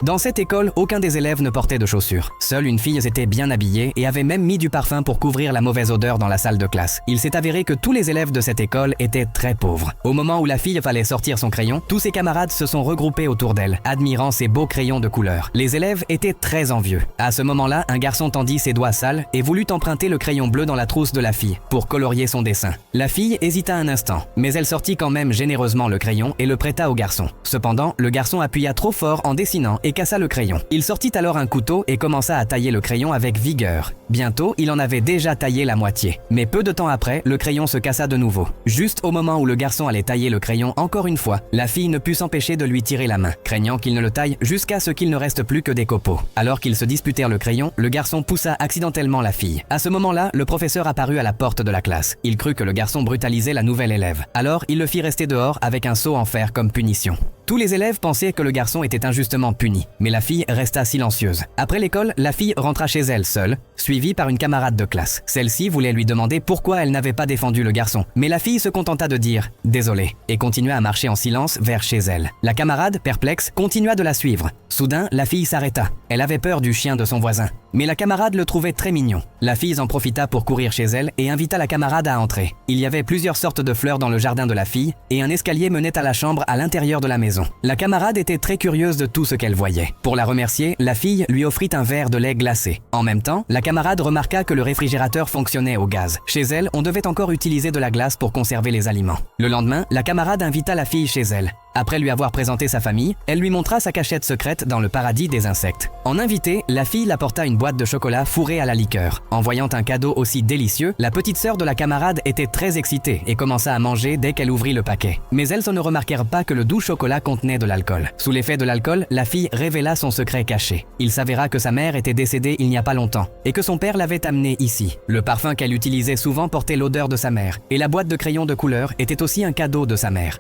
Dans cette école, aucun des élèves ne portait de chaussures. Seule une fille était bien habillée et avait même mis du parfum pour couvrir la mauvaise odeur dans la salle de classe. Il s'est avéré que tous les élèves de cette école étaient très pauvres. Au moment où la fille fallait sortir son crayon, tous ses camarades se sont regroupés autour d'elle, admirant ses beaux crayons de couleur. Les élèves étaient très envieux. À ce moment-là, un garçon tendit ses doigts sales et voulut emprunter le crayon bleu dans la trousse de la fille pour colorier son dessin. La fille hésita un instant, mais elle sortit quand même généreusement le crayon et le prêta au garçon. Cependant, le garçon appuya trop fort en dessinant et cassa le crayon. Il sortit alors un couteau et commença à tailler le crayon avec vigueur. Bientôt, il en avait déjà taillé la moitié. Mais peu de temps après, le crayon se cassa de nouveau. Juste au moment où le garçon allait tailler le crayon encore une fois, la fille ne put s'empêcher de lui tirer la main, craignant qu'il ne le taille jusqu'à ce qu'il ne reste plus que des copeaux. Alors qu'ils se disputèrent le crayon, le garçon poussa accidentellement la fille. À ce moment-là, le professeur apparut à la porte de la classe. Il crut que le garçon brutalisait la nouvelle élève. Alors, il le fit rester dehors avec un seau en fer comme punition. Tous les élèves pensaient que le garçon était injustement puni, mais la fille resta silencieuse. Après l'école, la fille rentra chez elle seule, suivie par une camarade de classe. Celle-ci voulait lui demander pourquoi elle n'avait pas défendu le garçon, mais la fille se contenta de dire « désolé » et continua à marcher en silence vers chez elle. La camarade, perplexe, continua de la suivre. Soudain, la fille s'arrêta. Elle avait peur du chien de son voisin. Mais la camarade le trouvait très mignon. La fille en profita pour courir chez elle et invita la camarade à entrer. Il y avait plusieurs sortes de fleurs dans le jardin de la fille et un escalier menait à la chambre à l'intérieur de la maison. La camarade était très curieuse de tout ce qu'elle voyait. Pour la remercier, la fille lui offrit un verre de lait glacé. En même temps, la camarade remarqua que le réfrigérateur fonctionnait au gaz. Chez elle, on devait encore utiliser de la glace pour conserver les aliments. Le lendemain, la camarade invita la fille chez elle. Après lui avoir présenté sa famille, elle lui montra sa cachette secrète dans le paradis des insectes. En invitée, la fille l'apporta une boîte de chocolat fourrée à la liqueur. En voyant un cadeau aussi délicieux, la petite sœur de la camarade était très excitée et commença à manger dès qu'elle ouvrit le paquet. Mais elles ne remarquèrent pas que le doux chocolat contenait de l'alcool. Sous l'effet de l'alcool, la fille révéla son secret caché. Il s'avéra que sa mère était décédée il n'y a pas longtemps et que son père l'avait amenée ici. Le parfum qu'elle utilisait souvent portait l'odeur de sa mère et la boîte de crayons de couleur était aussi un cadeau de sa mère.